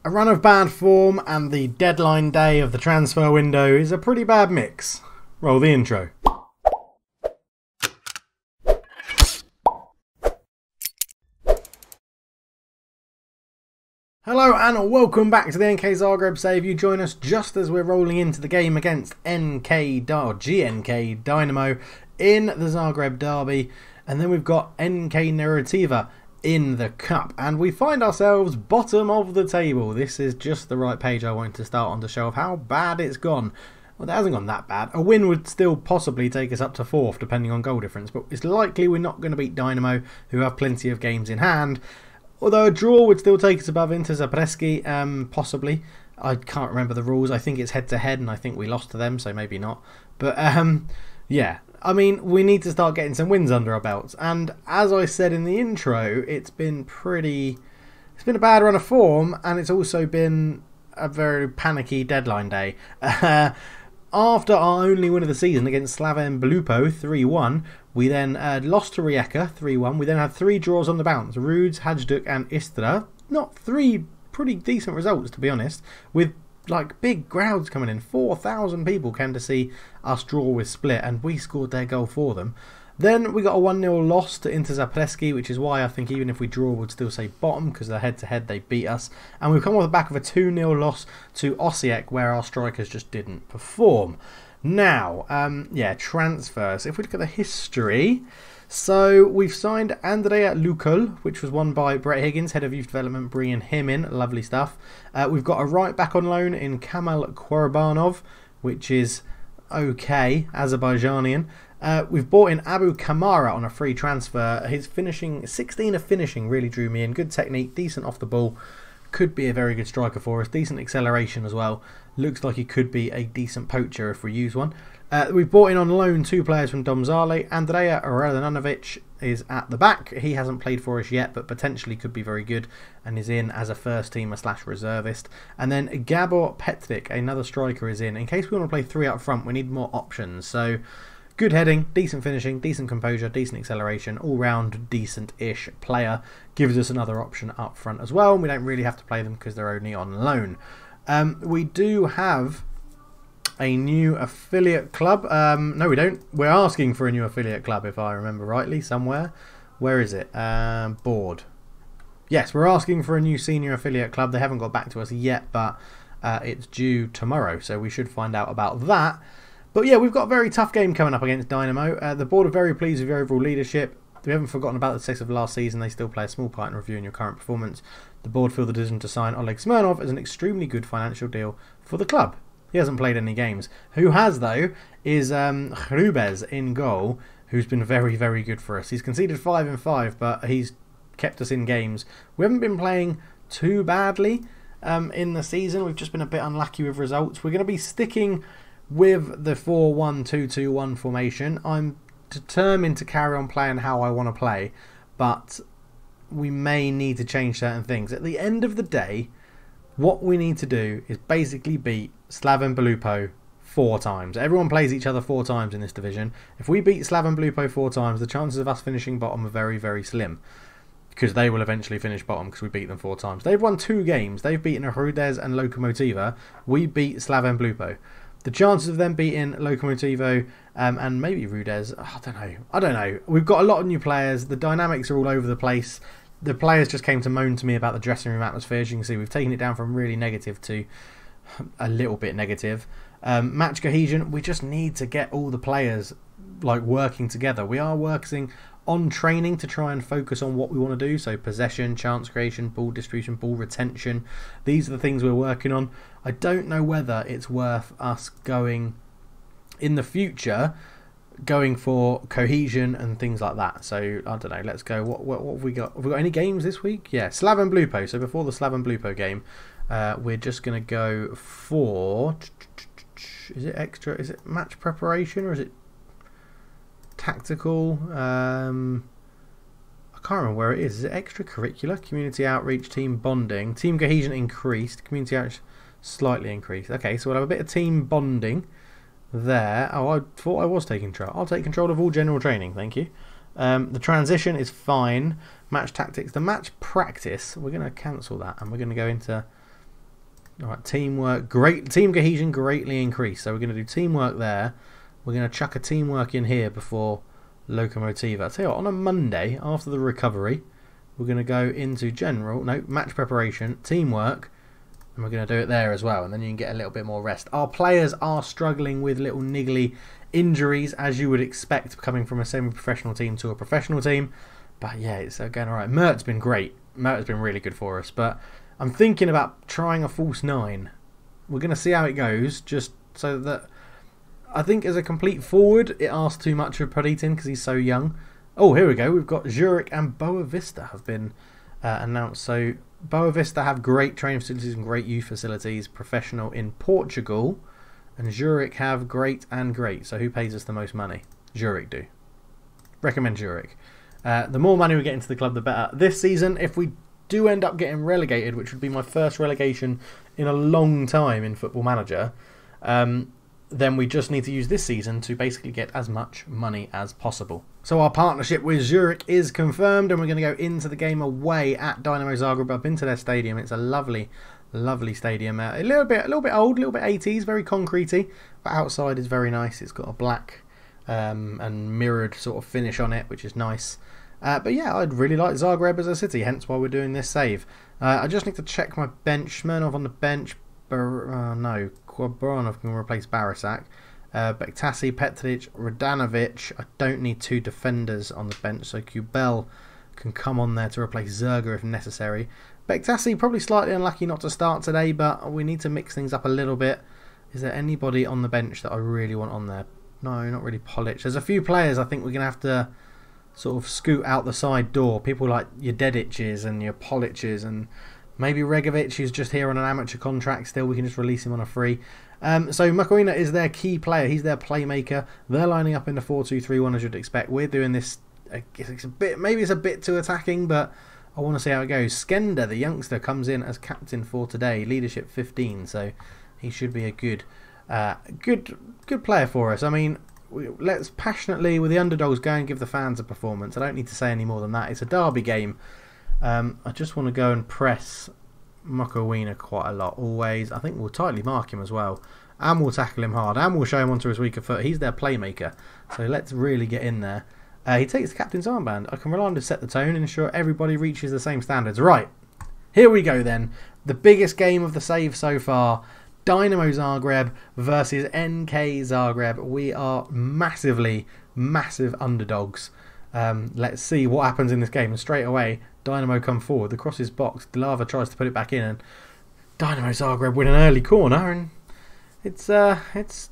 A run of bad form and the deadline day of the transfer window is a pretty bad mix. Roll the intro. Hello and welcome back to the NK Zagreb save. You join us just as we're rolling into the game against GNK Dynamo in the Zagreb Derby. And then we've ck Zagreb in the cup, and we find ourselves bottom of the table. This is just the right page I wanted to start on to show off how bad it's gone. Well, it hasn't gone that bad. A win would still possibly take us up to 4th depending on goal difference, but it's likely we're not going to beat Dynamo, who have plenty of games in hand. Although a draw would still take us above NK Zagreb, possibly. I can't remember the rules. I think it's head to head and I think we lost to them, so maybe not. But yeah, I mean, we need to start getting some wins under our belts. And as I said in the intro, it's been a bad run of form, and it's also been a very panicky deadline day. After our only win of the season against Slaven Belupo 3-1, we then lost to Rijeka 3-1. We then had 3 draws on the bounce: Rudes, Hajduk and Istra. Not 3 pretty decent results, to be honest, with like big crowds coming in. 4,000 people came to see us draw with Split, and we scored their goal for them. Then we got a 1-0 loss to NK Zagreb, which is why I think even if we draw, we'd still say bottom, because they're head-to-head, they beat us. And we've come off the back of a 2-0 loss to Osijek, where our strikers just didn't perform. Now, yeah, transfers. If we look at the history, so we've signed Andrea Lukol, which was won by Brett Higgins, head of youth development, bringing him in. Lovely stuff. We've got a right back on loan in Kamal Korbanov, which is okay, Azerbaijanian. We've bought in Abu Kamara on a free transfer. His finishing, 16 of finishing, really drew me in. Good technique, decent off the ball. Could be a very good striker for us. Decent acceleration as well. Looks like he could be a decent poacher if we use one. We've bought in on loan 2 players from Domzale. Andrea Radanovic is at the back. He hasn't played for us yet, but potentially could be very good and is in as a first teamer / reservist. And then Gabor Petric, another striker, is in. In case we want to play 3 up front, we need more options. So good heading, decent finishing, decent composure, decent acceleration, all-round decent-ish player. Gives us another option up front as well. And we don't really have to play them because they're only on loan. We do have a new affiliate club. No, we don't. We're asking for a new affiliate club, if I remember rightly, somewhere. Where is it? Board. Yes, we're asking for a new senior affiliate club. They haven't got back to us yet, but it's due tomorrow, so we should find out about that. But yeah, we've got a very tough game coming up against Dynamo. The board are very pleased with your overall leadership. We haven't forgotten about the success of last season. They still play a small part in reviewing your current performance. The board feel the decision to sign Oleg Smirnov as an extremely good financial deal for the club. He hasn't played any games. Who has, though, is Rubez in goal, who's been very, very good for us. He's conceded 5 in 5, but he's kept us in games. We haven't been playing too badly in the season. We've just been a bit unlucky with results. We're going to be sticking with the 4-1-2-2-1 formation. I'm determined to carry on playing how I want to play, but we may need to change certain things. At the end of the day, what we need to do is basically beat Slaven Belupo 4 times. Everyone plays each other 4 times in this division. If we beat Slaven Belupo 4 times, the chances of us finishing bottom are very, very slim, because they will eventually finish bottom because we beat them 4 times. They've won 2 games. They've beaten Rudez and Lokomotiva. We beat Slaven Belupo. The chances of them beating Lokomotivo and maybe Rudez, I don't know. We've got a lot of new players. The dynamics are all over the place. The players just came to moan to me about the dressing room atmosphere. As you can see, we've taken it down from really negative to a little bit negative. Match cohesion, we just need to get all the players like working together. We are working on training to try and focus on what we want to do. So possession, chance creation, ball distribution, ball retention. These are the things we're working on. I don't know whether it's worth us going in the future, going for cohesion and things like that. So I don't know, let's go. What have we got? Have we got any games this week? Yeah, Slaven Belupo. So before the Slaven Belupo game, we're just going to go for, is it extra, is it match preparation or is it tactical? I can't remember where it is. Is it extracurricular, community outreach, team bonding? Team cohesion increased, community outreach slightly increased. Okay, so we'll have a bit of team bonding there. Oh, I thought I was taking control. I'll take control of all general training, thank you. The transition is fine. Match tactics. The match practice, we're going to cancel that and we're going to go into All right, teamwork, great. Team cohesion greatly increased. So we're going to do teamwork there. We're going to chuck a teamwork in here before Locomotiva. I'll tell you what, on a Monday, after the recovery, we're going to go into match preparation, teamwork, and we're going to do it there as well. And then you can get a little bit more rest. Our players are struggling with little niggly injuries, as you would expect coming from a semi-professional team to a professional team. But yeah, it's going all right. Mert's been great. Mert has been really good for us. But I'm thinking about trying a false 9. We're going to see how it goes, just so that... I think as a complete forward, it asks too much of Paritin because he's so young. Oh, here we go. We've got Zurich and Boa Vista have been announced. So Boa Vista have great training facilities and great youth facilities, professional in Portugal. And Zurich have great and great. So who pays us the most money? Zurich do. Recommend Zurich. The more money we get into the club, the better. This season, if we do end up getting relegated, which would be my first relegation in a long time in Football Manager, then we just need to use this season to basically get as much money as possible. So our partnership with Zurich is confirmed, and we're going to go into the game away at Dynamo Zagreb. I've been to their stadium. It's a lovely, lovely stadium. A little bit old, a little bit 80s, very concretey, but outside is very nice. It's got a black and mirrored sort of finish on it, which is nice. But yeah, I'd really like Zagreb as a city, hence why we're doing this save. I just need to check my bench. Smirnov on the bench. No, Kvobranov can replace Barasak. Bektasi, Petric, Radanovic. I don't need 2 defenders on the bench, so Kubel can come on there to replace Zerga if necessary. Bektasi probably slightly unlucky not to start today, but we need to mix things up a little bit. Is there anybody on the bench that I really want on there? No, not really Polic. There's a few players I think we're going to have to sort of scoot out the side door. People like your Dediches and your Poliches, and maybe Regovic, who's just here on an amateur contract still. We can just release him on a free. So Macarena is their key player. He's their playmaker. They're lining up in the 4-2-3-1 as you'd expect. We're doing this, I guess it's a bit, maybe it's a bit too attacking, but I want to see how it goes. Skender, the youngster, comes in as captain for today. Leadership 15, so he should be a good player for us. I mean, let's passionately, with the underdogs, go and give the fans a performance. I don't need to say any more than that. It's a derby game. I just want to go and press Mokowina quite a lot, always. I think we'll tightly mark him as well. And we'll tackle him hard. And we'll show him onto his weaker foot. He's their playmaker. So let's really get in there. He takes the captain's armband. I can rely on to set the tone and ensure everybody reaches the same standards. Right, here we go then. The biggest game of the save so far. Dynamo Zagreb versus NK Zagreb. We are massive underdogs. Let's see what happens in this game. And straight away, Dynamo come forward. The cross is boxed. Dilava tries to put it back in, and Dynamo Zagreb win an early corner, and it's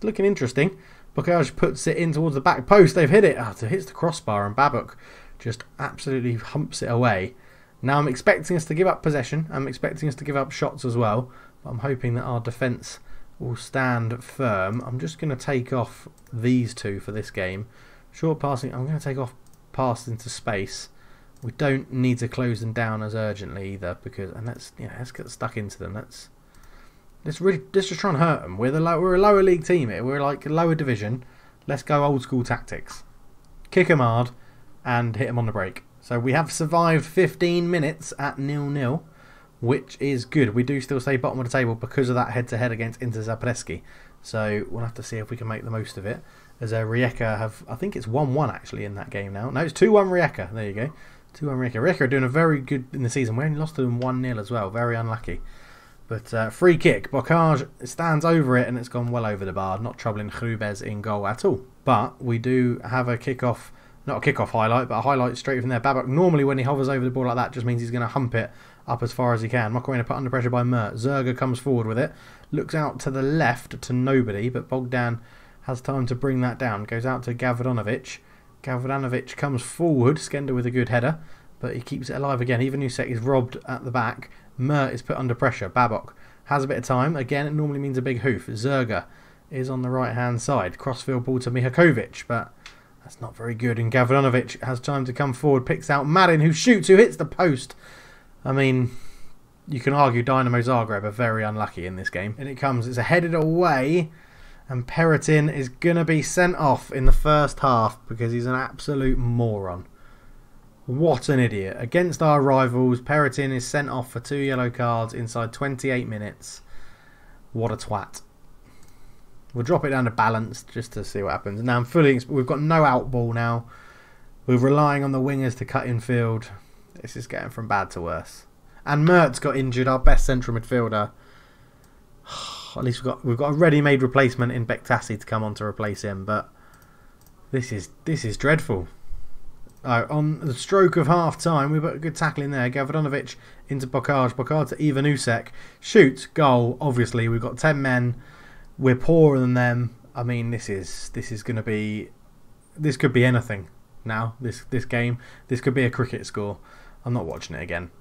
looking interesting. Bokaj puts it in towards the back post. They've hit it. Oh, it hits the crossbar, and Babuk just absolutely humps it away. Now I'm expecting us to give up possession. I'm expecting us to give up shots as well. But I'm hoping that our defence will stand firm. I'm just going to take off these two for this game. Short passing. I'm going to take off pass into space. We don't need to close them down as urgently either, because let's get stuck into them. Let's just try and hurt them. We're a lower league team here. We're like a lower division. Let's go old school tactics. Kick them hard and hit them on the break. So we have survived 15 minutes at 0-0, which is good. We do still stay bottom of the table because of that head-to-head against Inter Zapreski. So we'll have to see if we can make the most of it. As Rijeka have, I think it's 1-1 actually in that game now. No, it's 2-1 Rijeka. There you go. 2-1 Rijeka. Rijeka are doing a very good in the season. We only lost to them 1-0 as well. Very unlucky. But free kick. Bokaj stands over it and it's gone well over the bar. Not troubling Hrubez in goal at all. But we do have a kick-off. Not a kick-off highlight, but a highlight straight from there. Babak, normally when he hovers over the ball like that, just means he's going to hump it up as far as he can. Mokoena put under pressure by Mert. Zerga comes forward with it. Looks out to the left to nobody, but Bogdan has time to bring that down. Goes out to Gavranovic. Gavranovic comes forward. Skender with a good header, but he keeps it alive again. Even Nusek is robbed at the back. Mert is put under pressure. Babok has a bit of time. Again, it normally means a big hoof. Zerga is on the right-hand side. Crossfield ball to Mihakovic, but that's not very good. And Gavranovic has time to come forward. Picks out Marin, who shoots, who hits the post. I mean, you can argue Dynamo Zagreb are very unlucky in this game. And it comes, it's a headed away, and Peritin is going to be sent off in the first half because he's an absolute moron. What an idiot. Against our rivals, Peritin is sent off for 2 yellow cards inside 28 minutes. What a twat. We'll drop it down to balanced just to see what happens. Now I'm fully... We've got no out ball now. We're relying on the wingers to cut in field. This is getting from bad to worse. And Mertz got injured, our best central midfielder. At least we've got a ready-made replacement in Bektassi to come on to replace him, but this is dreadful. On the stroke of half-time, we've got a good tackle in there. Gavrilovic into Bokaj. Bokaj to Ivanusek. Shoots. Goal. Obviously, we've got 10 men. We're poorer than them. I mean, this is going to be... This could be anything now, this game. This could be a cricket score. I'm not watching it again.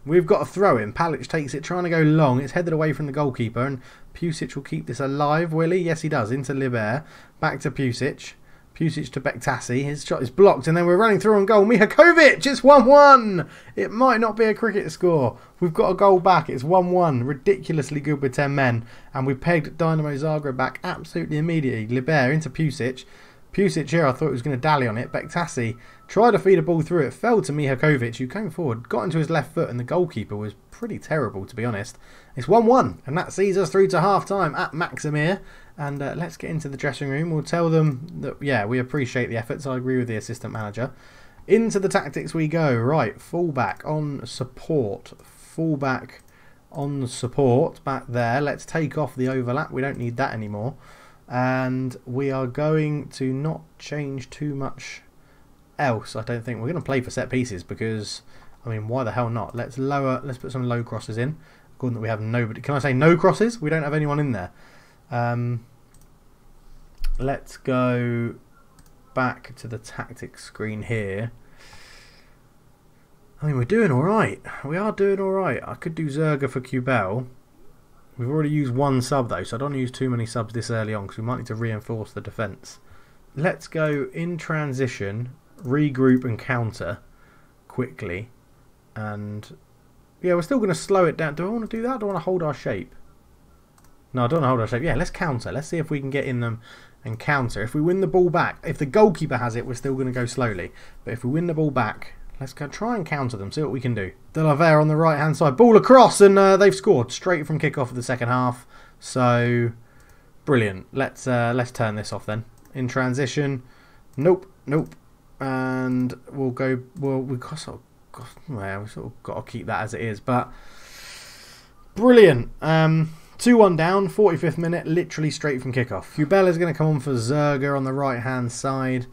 We've got a throw in. Palic takes it, trying to go long. It's headed away from the goalkeeper, and Pusic will keep this alive, will he? Yes, he does. Into Liber. Back to Pusic. Pusic to Bektassi. His shot is blocked, and then we're running through on goal. Mihakovic! It's 1-1! It might not be a cricket score. We've got a goal back. It's 1-1. Ridiculously good with 10 men. And we pegged Dynamo Zagreb back absolutely immediately. Liber into Pusic. Pusic here, I thought he was going to dally on it. Bektassi tried to feed a ball through it. Fell to Mihakovic, who came forward, got into his left foot, and the goalkeeper was pretty terrible, to be honest. It's 1-1, and that sees us through to half-time at Maximir. And let's get into the dressing room. We'll tell them that, yeah, we appreciate the efforts. I agree with the assistant manager. Into the tactics we go. Right, fullback on support. Fullback on support back there. Let's take off the overlap. We don't need that anymore. And we are going to not change too much else, I don't think. We're going to play for set pieces because, I mean, why the hell not? Let's put some low crosses in. According that we have nobody. Can I say no crosses? We don't have anyone in there. Let's go back to the tactics screen here. I mean, we're doing alright. We are doing alright. I could do Zerga for Kubel. We've already used one sub though, so I don't use too many subs this early on because we might need to reinforce the defence. Let's go in transition, regroup and counter quickly. And yeah, we're still going to slow it down. Do I want to do that? Do I want to hold our shape? No, I don't want to hold our shape. Yeah, let's counter. Let's see if we can get in them and counter. If we win the ball back, if the goalkeeper has it, we're still going to go slowly. But if we win the ball back, let's go try and counter them, see what we can do. De La Vera on the right hand side, ball across, and they've scored straight from kick off of the second half. So brilliant. Let's turn this off then. In transition, nope, and we'll go. Well, we've sort of got to keep that as it is, but brilliant. 2-1 down, 45th minute, literally straight from kickoff. Kubel is going to come on for Zerga on the right hand side.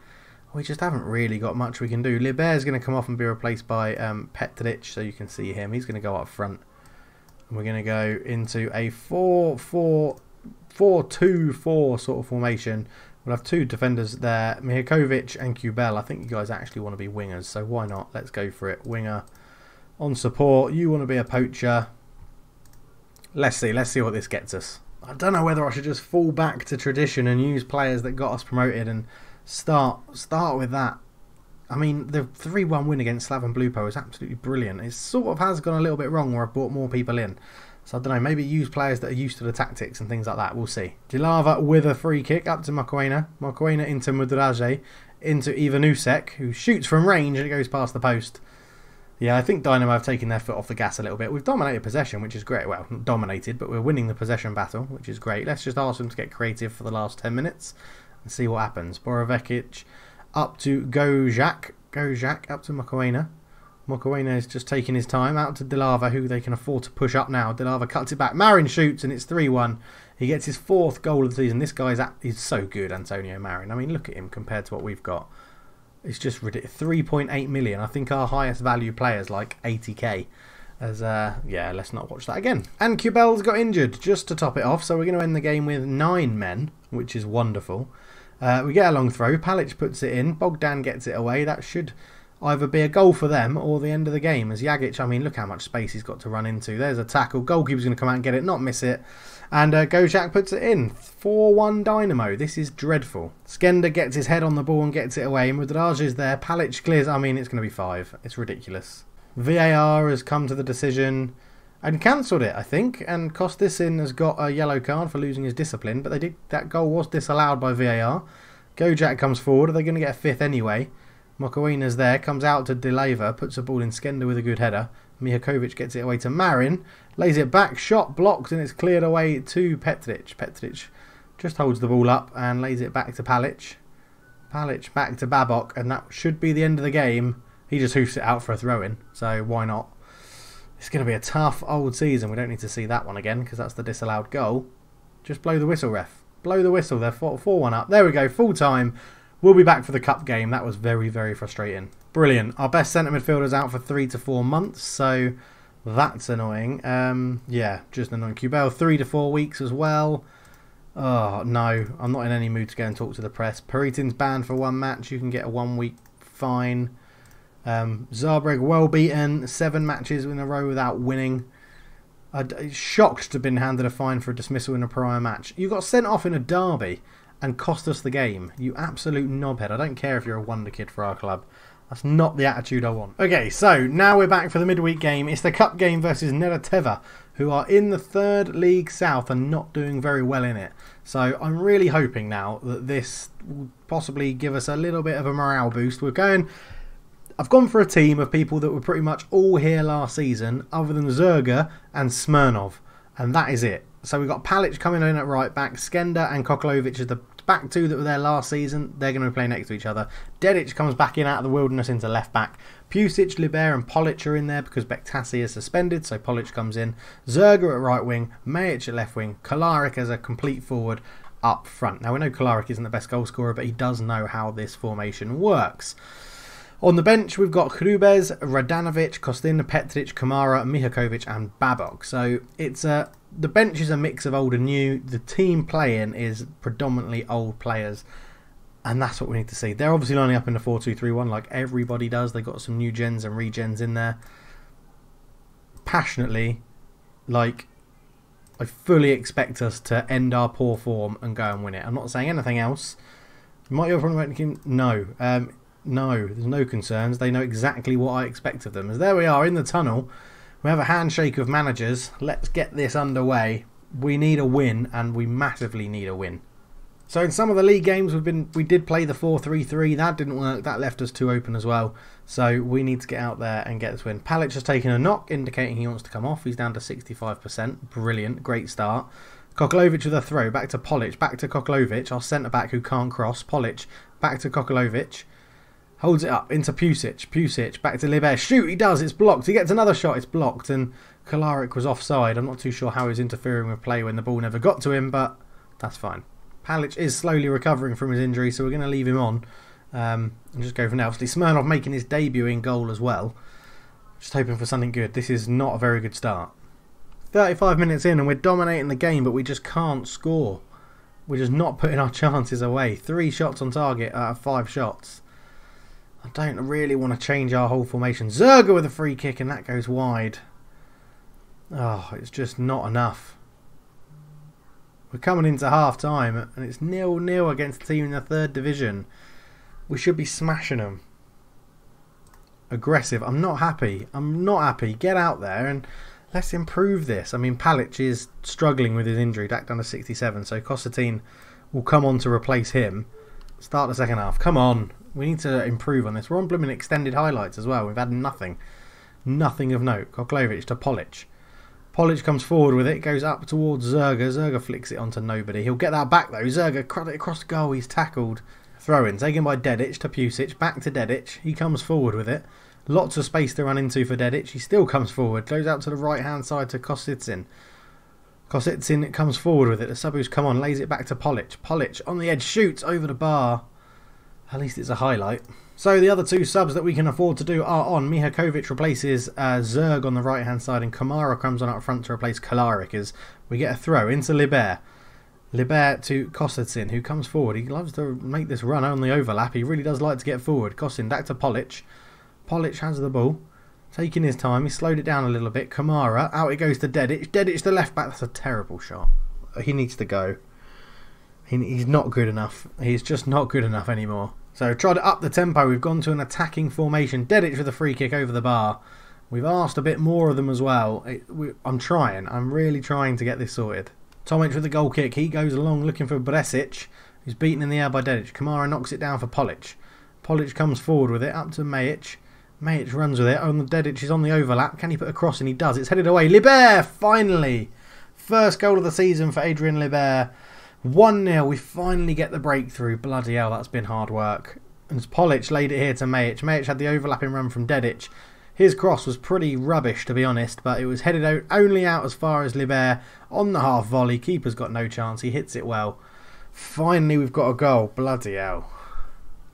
We just haven't really got much we can do. Liber is going to come off and be replaced by Petric, so you can see him. He's going to go up front. And we're going to go into a 4-2-4 sort of formation. We'll have two defenders there, Mihakovic and Kubel. I think you guys actually want to be wingers, so why not? Let's go for it. Winger on support. You want to be a poacher. Let's see what this gets us. I don't know whether I should just fall back to tradition and use players that got us promoted and start with that. I mean, the 3-1 win against Slaven Blupo is absolutely brilliant. It sort of has gone a little bit wrong where I've brought more people in. So I don't know, maybe use players that are used to the tactics and things like that. We'll see. Dilava with a free kick up to Mokoena. Mokoena into Mudraje. Into Ivanusek, who shoots from range and it goes past the post. Yeah, I think Dynamo have taken their foot off the gas a little bit. We've dominated possession, which is great. Well, not dominated, but we're winning the possession battle, which is great. Let's just ask them to get creative for the last 10 minutes. And see what happens. Borovekic up to Gojak. Gojak up to Mokoena. Mokoena is just taking his time. Out to Dilava, who they can afford to push up now. Dilava cuts it back. Marin shoots, and it's 3-1. He gets his 4th goal of the season. This guy's he's so good, Antonio Marin. I mean, look at him compared to what we've got. It's just ridiculous. 3.8 million. I think our highest value player's like 80k. Yeah, let's not watch that again. And Kubel's got injured just to top it off, so we're going to end the game with 9 men, which is wonderful. We get a long throw. Palic puts it in. Bogdan gets it away. That should either be a goal for them or the end of the game. As Jagic, I mean, look how much space he's got to run into. There's a tackle. Goalkeeper's going to come out and get it, not miss it. And Gojak puts it in. 4-1 Dynamo. This is dreadful. Skender gets his head on the ball and gets it away. Mudraj is there. Palic clears. I mean, it's going to be 5. It's ridiculous. VAR has come to the decision and cancelled it, I think. And Kostisin has got a yellow card for losing his discipline. But that goal was disallowed by VAR. Gojak comes forward. Are they going to get a 5th anyway? Mokoena's there. Comes out to Delava. Puts the ball in Skender with a good header. Mihakovic gets it away to Marin. Lays it back, shot blocked, and it's cleared away to Petric. Petric just holds the ball up and lays it back to Palic. Palic back to Babok, and that should be the end of the game. He just hoofs it out for a throw-in, so why not? It's going to be a tough old season. We don't need to see that one again because that's the disallowed goal. Just blow the whistle, ref. Blow the whistle. They're 4-1 up. There we go, full time. We'll be back for the cup game. That was very, very frustrating. Brilliant. Our best centre midfielder's out for 3 to 4 months, so that's annoying. Yeah, just annoying. Kubel, 3 to 4 weeks as well. Oh, no. I'm not in any mood to go and talk to the press. Peritin's banned for 1 match. You can get a 1-week fine. Zagreb well beaten. 7 matches in a row without winning. Shocked to have been handed a fine for a dismissal in a prior match. You got sent off in a derby and cost us the game. You absolute knobhead. I don't care if you're a wonder kid for our club. That's not the attitude I want. Okay, so now we're back for the midweek game. It's the cup game versus Nereteva, who are in the 3rd League South and not doing very well in it. So I'm really hoping now that this will possibly give us a little bit of a morale boost. I've gone for a team of people that were pretty much all here last season, other than Zerga and Smirnov, and that is it. So we've got Palic coming in at right back, Skender and Kokolovic as the back two that were there last season. They're going to be playing next to each other. Dedic comes back in out of the wilderness into left back. Pusic, Liber and Polic are in there because Bektasi is suspended, so Polic comes in. Zerga at right wing, Majic at left wing, Kolaric as a complete forward up front. Now we know Kolaric isn't the best goal scorer, but he does know how this formation works. On the bench, we've got Hrubez, Radanovic, Kostin, Petric, Kamara, Mihakovic and Babok. So it's the bench is a mix of old and new. The team playing is predominantly old players, and that's what we need to see. They're obviously lining up in the 4-2-3-1 like everybody does. They've got some new gens and regens in there. Passionately, like, I fully expect us to end our poor form and go and win it. I'm not saying anything else. Might you have a problem with him? No. No, there's no concerns. They know exactly what I expect of them. As there we are in the tunnel. We have a handshake of managers. Let's get this underway. We need a win, and we massively need a win. So in some of the league games we did play the 4-3-3. That didn't work. That left us too open as well. So we need to get out there and get this win. Palic has taken a knock, indicating he wants to come off. He's down to 65%. Brilliant. Great start. Kokolovic with a throw. Back to Polic. Back to Kokolovic. Our centre-back who can't cross. Polic. Back to Kokolovic. Holds it up into Pusic. Pusic back to Liber. Shoot, he does. It's blocked. He gets another shot. It's blocked. And Kolaric was offside. I'm not too sure how he was interfering with play when the ball never got to him, but that's fine. Palic is slowly recovering from his injury, so we're going to leave him on and just go from there. Obviously, Smirnov making his debut in goal as well. Just hoping for something good. This is not a very good start. 35 minutes in and we're dominating the game, but we just can't score. We're just not putting our chances away. 3 shots on target out of 5 shots. I don't really want to change our whole formation. Zerga with a free kick and that goes wide. Oh, it's just not enough. We're coming into half time and it's 0-0 against a team in the 3rd division. We should be smashing them. Aggressive. I'm not happy. I'm not happy. Get out there and let's improve this. I mean, Palic is struggling with his injury, back down to 67, so Kosatin will come on to replace him. Start the second half. Come on. We need to improve on this. We're on blooming extended highlights as well. We've had nothing. Nothing of note. Kokolovic to Polic. Polic comes forward with it. Goes up towards Zerga. Zerga flicks it onto nobody. He'll get that back though. Zerga cut it across the goal. He's tackled. Throw-in. Taken by Dedic to Pusic. Back to Dedic. He comes forward with it. Lots of space to run into for Dedic. He still comes forward. Goes out to the right-hand side to Kositsin. Kositsin comes forward with it. The sub who's come on. Lays it back to Polic. Polic on the edge. Shoots over the bar. At least it's a highlight. So the other 2 subs that we can afford to do are on. Mihakovic replaces Zerg on the right hand side and Kamara comes on up front to replace Kolaric as we get a throw into Liber. Liber to Kostin who comes forward. He loves to make this run on the overlap. He really does like to get forward. Kostin back to Polic. Polic has the ball. Taking his time. He slowed it down a little bit. Kamara. Out it goes to Dedic. Dedic the left back. That's a terrible shot. He needs to go. He's not good enough. He's just not good enough anymore. So try to up the tempo. We've gone to an attacking formation. Dedic with a free kick over the bar. We've asked a bit more of them as well. I'm trying. I'm really trying to get this sorted. Tomic with the goal kick. He goes along looking for Bresic, who's beaten in the air by Dedic. Kamara knocks it down for Polic. Polic comes forward with it up to Majic. Majic runs with it. On the Dedic is on the overlap. Can he put a cross in? He does. It's headed away. Libert, finally. First goal of the season for Adrian Libert. 1-0. We finally get the breakthrough. Bloody hell, that's been hard work. And Polic laid it here to Majic. Majic had the overlapping run from Dedic. His cross was pretty rubbish, to be honest, but it was headed out only out as far as Libert on the half volley. Keeper's got no chance. He hits it well. Finally, we've got a goal. Bloody hell.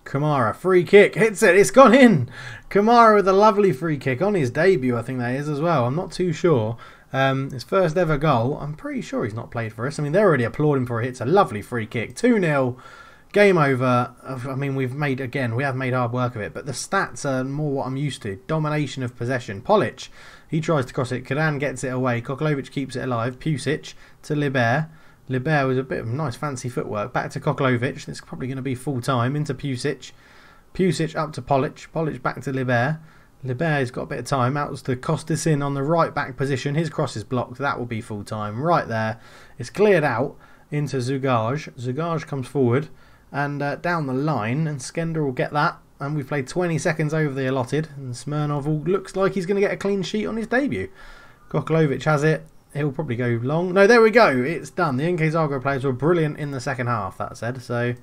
Kamara, free kick, hits it, it's gone in. Kamara with a lovely free kick on his debut, I think that is as well. I'm not too sure. His first ever goal. I'm pretty sure he's not played for us. I mean, they're already applauding for it. It's a lovely free kick. 2-0. Game over. I mean, we have made hard work of it, but the stats are more what I'm used to. Domination of possession. Polic, he tries to cross it. Kadan gets it away. Koklovic keeps it alive. Pusic to Libert. Libert was a bit of nice fancy footwork. Back to Koklovic. It's probably going to be full time. Into Pusic. Pusic up to Polic. Polic back to Libert. Libert's got a bit of time. Out to Costas in on the right back position. His cross is blocked. That will be full time. Right there. It's cleared out into Zugaj. Zugaj comes forward and down the line. And Skender will get that. And we've played 20 seconds over the allotted. And Smirnov looks like he's going to get a clean sheet on his debut. Koklovic has it. He'll probably go long. No, there we go. It's done. The NK Zagreb players were brilliant in the second half, that said. So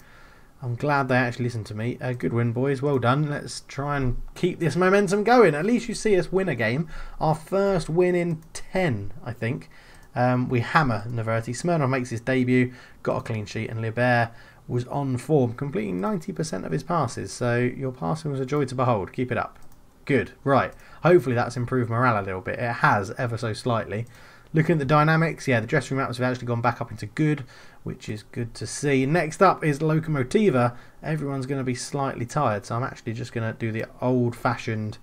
I'm glad they actually listened to me. A good win, boys. Well done. Let's try and keep this momentum going. At least you see us win a game. Our first win in 10, I think. We hammer Noverti. Smirnov makes his debut. Got a clean sheet. And Libert was on form, completing 90% of his passes. So your passing was a joy to behold. Keep it up. Good. Right. Hopefully that's improved morale a little bit. It has, ever so slightly. Looking at the dynamics, yeah, the dressing room atmosphere have actually gone back up into good, which is good to see. Next up is Lokomotiva. Everyone's going to be slightly tired, so I'm actually just going to do the old-fashioned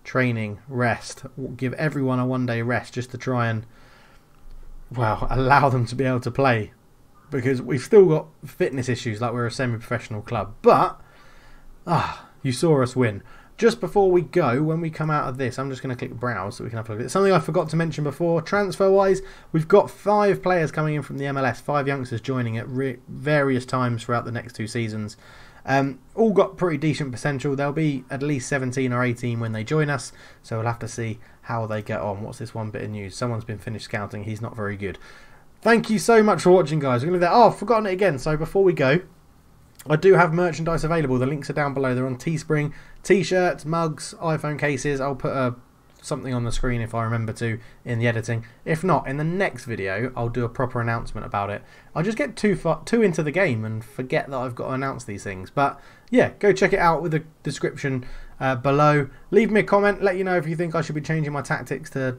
training rest. Give everyone a one-day rest just to try and, well, allow them to be able to play. Because we've still got fitness issues like we're a semi-professional club. But, you saw us win. Just before we go, when we come out of this, I'm just going to click browse so we can have a look at it. Something I forgot to mention before, transfer-wise, we've got 5 players coming in from the MLS, 5 youngsters joining at various times throughout the next 2 seasons. All got pretty decent potential. They'll be at least 17 or 18 when they join us, so we'll have to see how they get on. What's this one bit of news? Someone's been finished scouting. He's not very good. Thank you so much for watching, guys. We're going to leave that. Oh, I've forgotten it again. So before we go, I do have merchandise available. The links are down below. They're on Teespring. T-shirts, mugs, iPhone cases. I'll put something on the screen if I remember to in the editing. If not, in the next video, I'll do a proper announcement about it. I just get too into the game and forget that I've got to announce these things. But yeah, go check it out with the description below. Leave me a comment. Let you know if you think I should be changing my tactics to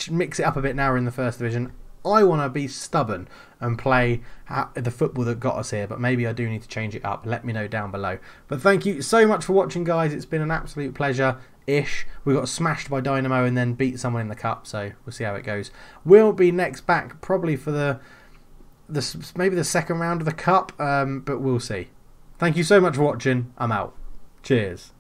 mix it up a bit now in the first division. I want to be stubborn and play the football that got us here, but maybe I do need to change it up. Let me know down below. But thank you so much for watching, guys. It's been an absolute pleasure-ish. We got smashed by Dynamo and then beat someone in the cup, so we'll see how it goes. We'll be next back probably for maybe the second round of the cup, but we'll see. Thank you so much for watching. I'm out. Cheers.